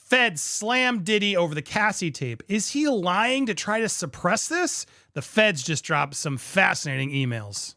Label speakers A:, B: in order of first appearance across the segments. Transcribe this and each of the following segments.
A: Feds slam Diddy over the Cassie tape. Is he lying to try to suppress this? The feds just dropped some fascinating emails.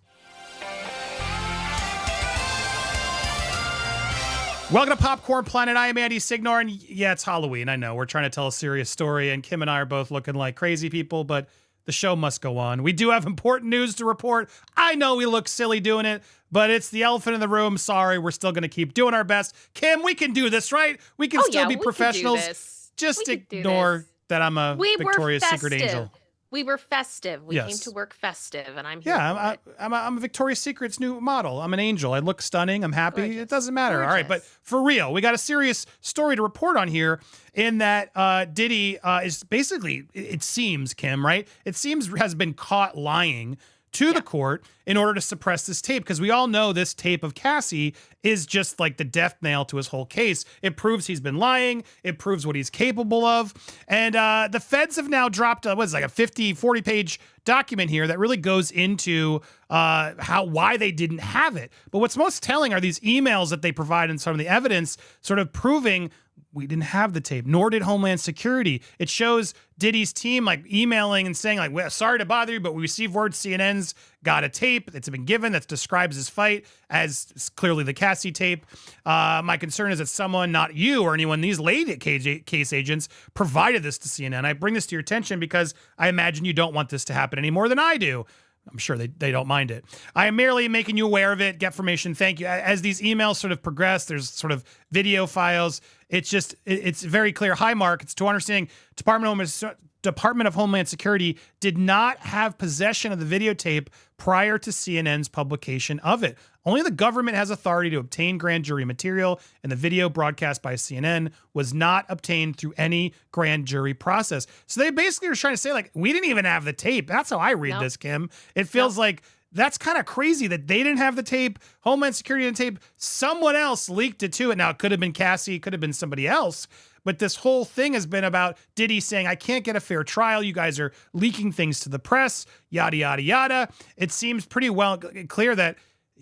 A: Welcome to Popcorn Planet. I am Andy Signore, and yeah, it's Halloween. I know we're trying to tell a serious story, and Kim and I are both looking like crazy people, but the show must go on. We do have important news to report. I know we look silly doing it, but it's the elephant in the room. Sorry, we're still going to keep doing our best. Kim, we can do this, right? We can still be professionals. Just ignore that I'm a Victoria's Secret angel.
B: We were festive. We came to work festive, and I'm here.
A: Yeah, I'm a Victoria's Secret's new model. I'm an angel. I look stunning. I'm happy. Gorgeous. It doesn't matter. Gorgeous. All right, but for real, we got a serious story to report on here in that Diddy is basically, it seems, Kim, right? It seems has been caught lying to the court in order to suppress this tape, because we all know this tape of Cassie is just like the death nail to his whole case. It proves he's been lying. It proves what he's capable of. And the feds have now dropped a 40-page document here that really goes into why they didn't have it. But what's most telling are these emails that they provide in some of the evidence sort of proving we didn't have the tape, nor did Homeland Security. It shows Diddy's team like emailing and saying like, well, sorry to bother you, but we received word CNN's got a tape that's been given that describes his fight as clearly the Cassie tape. My concern is that someone, not you or anyone, these late case agents provided this to CNN. I bring this to your attention because I imagine you don't want this to happen any more than I do. I'm sure they don't mind it. I am merely making you aware of it. Get information. Thank you. As these emails sort of progress, there's sort of video files. It's very clear. Hi, Mark. It's to understanding Department of Homeland Security did not have possession of the videotape prior to CNN's publication of it. Only the government has authority to obtain grand jury material, and the video broadcast by CNN was not obtained through any grand jury process. So they basically are trying to say, like, we didn't even have the tape. That's how I read this, Kim. It feels like that's kind of crazy that they didn't have the tape. Homeland Security didn't tape. Someone else leaked it to it. Now, it could have been Cassie. It could have been somebody else. But this whole thing has been about Diddy saying, I can't get a fair trial. You guys are leaking things to the press, yada, yada, yada. It seems pretty well clear that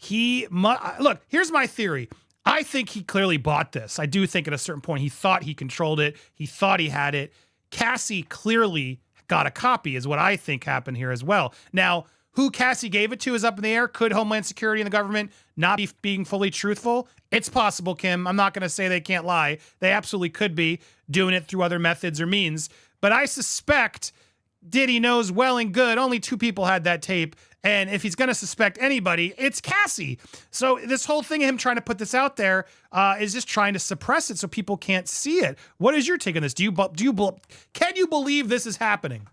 A: look, here's my theory. I think he clearly bought this. I do think at a certain point he thought he controlled it. He thought he had it. Cassie clearly got a copy is what I think happened here as well. Now, who Cassie gave it to is up in the air. Could Homeland Security and the government not be being fully truthful? It's possible, Kim. I'm not going to say they can't lie. They absolutely could be doing it through other methods or means. But I suspect Diddy knows well and good only two people had that tape. And if he's going to suspect anybody, it's Cassie. So this whole thing of him trying to put this out there is just trying to suppress it so people can't see it. What is your take on this? Can you believe this is happening?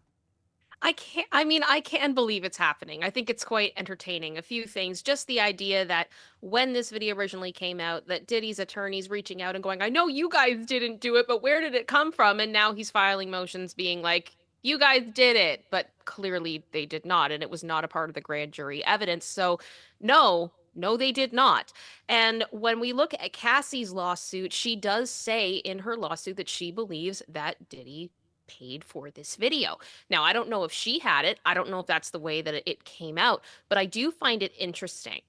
B: I can believe it's happening. I think it's quite entertaining. A few things, just the idea that when this video originally came out, that Diddy's attorney's reaching out and going, I know you guys didn't do it, but where did it come from? And now he's filing motions being like, you guys did it, but clearly they did not. And it was not a part of the grand jury evidence. So no, they did not. And when we look at Cassie's lawsuit, she does say in her lawsuit that she believes that Diddy paid for this video. Now, I don't know if she had it. I don't know if that's the way that it came out, but I do find it interesting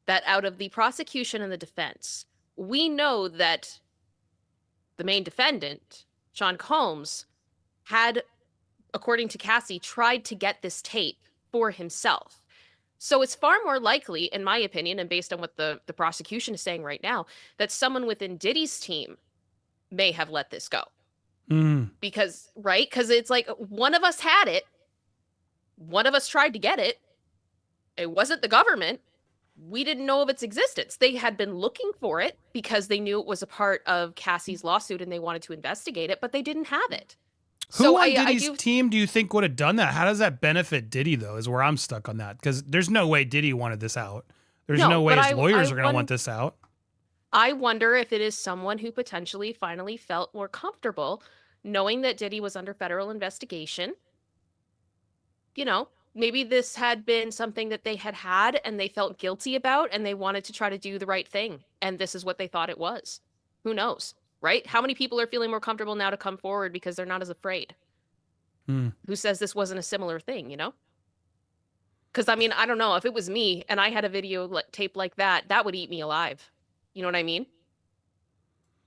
B: that out of the prosecution and the defense, we know that the main defendant, Sean Combs, had, according to Cassie, tried to get this tape for himself. So it's far more likely, in my opinion, and based on what the prosecution is saying right now, that someone within Diddy's team may have let this go. Because it's like one of us had it. One of us tried to get it. It wasn't the government. We didn't know of its existence. They had been looking for it because they knew it was a part of Cassie's lawsuit and they wanted to investigate it, but they didn't have it.
A: Who on Diddy's team do you think would have done that? How does that benefit Diddy, though, is where I'm stuck on that. Because there's no way Diddy wanted this out. There's no way his lawyers are going to want this out.
B: I wonder if it is someone who potentially finally felt more comfortable knowing that Diddy was under federal investigation. You know, maybe this had been something that they had and they felt guilty about and they wanted to try to do the right thing. And this is what they thought it was. Who knows, right? How many people are feeling more comfortable now to come forward because they're not as afraid? Who says this wasn't a similar thing, you know? Because, I mean, I don't know. If it was me and I had a video tape like that, that would eat me alive. You know what I mean?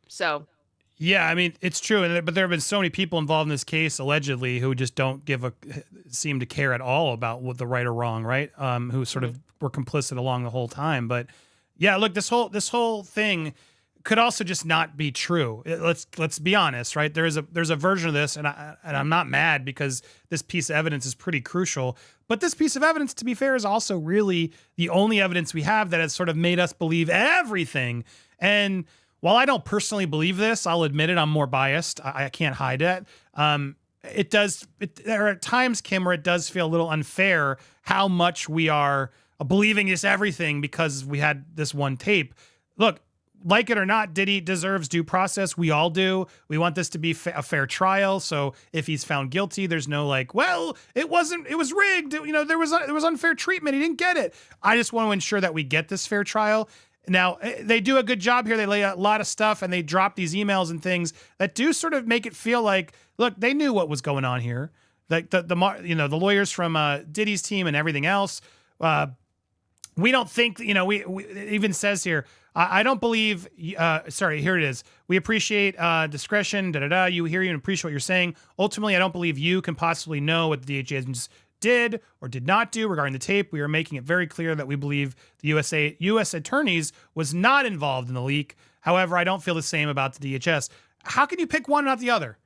B: So...
A: Yeah, I mean, it's true, but there have been so many people involved in this case allegedly who just don't seem to care at all about what the right or wrong, right? Who sort of were complicit along the whole time. But yeah, look, this whole thing could also just not be true. Let's be honest, right? There's a version of this, and I'm not mad because this piece of evidence is pretty crucial. But this piece of evidence, to be fair, is also really the only evidence we have that has sort of made us believe everything. And while I don't personally believe this, I'll admit it, I'm more biased. I can't hide it. There are times, Kim, where it does feel a little unfair how much we are believing this everything because we had this one tape. Look, like it or not, Diddy deserves due process. We all do. We want this to be a fair trial. So if he's found guilty, there's no like, well, it was rigged. You know, there was unfair treatment. He didn't get it. I just want to ensure that we get this fair trial. Now, they do a good job here. They lay out a lot of stuff and they drop these emails and things that do sort of make it feel like, look, they knew what was going on here. Like the lawyers from Diddy's team and everything else. We don't think, we it even says here, I don't believe, sorry, here it is. We appreciate discretion, You hear you and appreciate what you're saying. Ultimately, I don't believe you can possibly know what the DHA agents did or did not do regarding the tape. We are making it very clear that we believe the U.S. attorneys was not involved in the leak. However, I don't feel the same about the DHS. How can you pick one, not the other?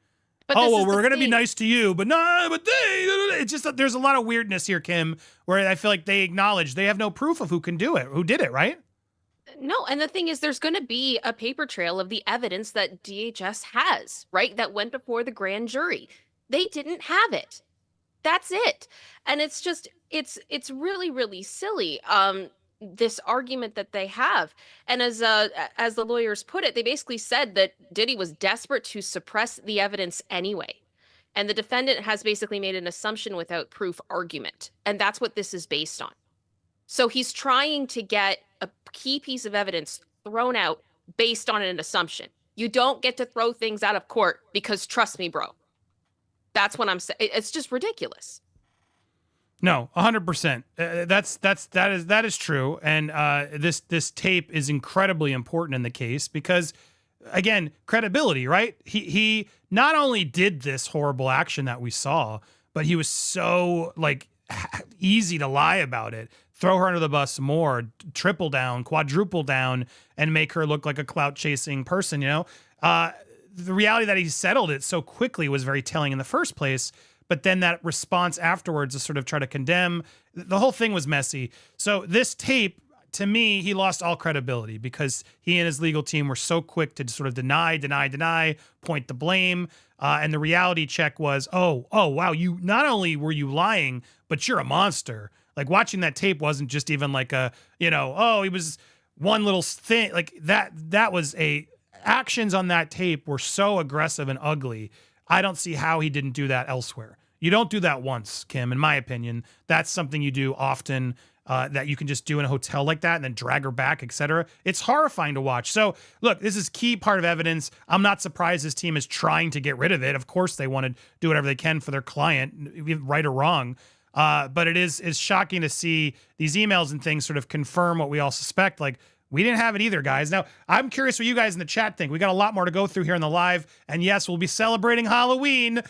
B: But
A: we're going to be nice to you, but it's just that there's a lot of weirdness here, Kim, where I feel like they acknowledge they have no proof of who did it, right?
B: No, and the thing is, there's going to be a paper trail of the evidence that DHS has, right? That went before the grand jury. They didn't have it. That's it. And it's just, it's really, really silly, this argument that they have. And as the lawyers put it, they basically said that Diddy was desperate to suppress the evidence anyway. And the defendant has basically made an assumption without proof argument. And that's what this is based on. So he's trying to get a key piece of evidence thrown out based on an assumption. You don't get to throw things out of court because trust me, bro. That's what I'm saying. It's just ridiculous.
A: No, 100%. That is true. And this tape is incredibly important in the case because, again, credibility, right? He not only did this horrible action that we saw, but he was so easy to lie about it, throw her under the bus more, triple down, quadruple down, and make her look like a clout chasing person. The reality that he settled it so quickly was very telling in the first place. But then that response afterwards to sort of try to condemn, the whole thing was messy. So this tape, to me, he lost all credibility because he and his legal team were so quick to sort of deny, point the blame. And the reality check was, oh, wow, you not only were you lying, but you're a monster. Like watching that tape wasn't just even like he was one little thing like that. That was actions on that tape were so aggressive and ugly. I don't see how he didn't do that elsewhere. You don't do that once, Kim, in my opinion. That's something you do often that you can just do in a hotel like that and then drag her back, etc. It's horrifying to watch. So, look, this is key part of evidence. I'm not surprised this team is trying to get rid of it. Of course, they want to do whatever they can for their client, right or wrong. But it is shocking to see these emails and things sort of confirm what we all suspect. Like, we didn't have it either, guys. Now, I'm curious what you guys in the chat think. We got a lot more to go through here in the live. And yes, we'll be celebrating Halloween.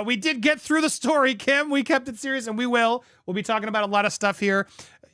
A: We did get through the story, Kim. We kept it serious, and we will. We'll be talking about a lot of stuff here.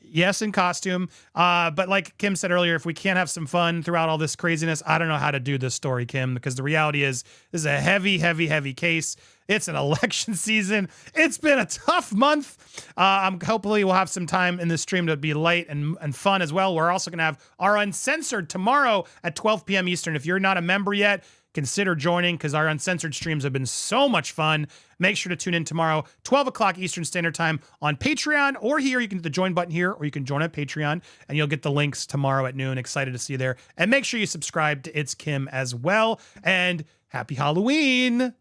A: Yes, in costume. But like Kim said earlier, if we can't have some fun throughout all this craziness, I don't know how to do this story, Kim, because the reality is this is a heavy, heavy, heavy case. It's an election season. It's been a tough month. Hopefully we'll have some time in this stream to be light and fun as well. We're also going to have our Uncensored tomorrow at 12 p.m. Eastern. If you're not a member yet, consider joining because our Uncensored streams have been so much fun. Make sure to tune in tomorrow, 12 o'clock Eastern Standard Time on Patreon or here. You can hit the join button here or you can join at Patreon and you'll get the links tomorrow at noon. Excited to see you there. And make sure you subscribe to It's Kim as well. And happy Halloween.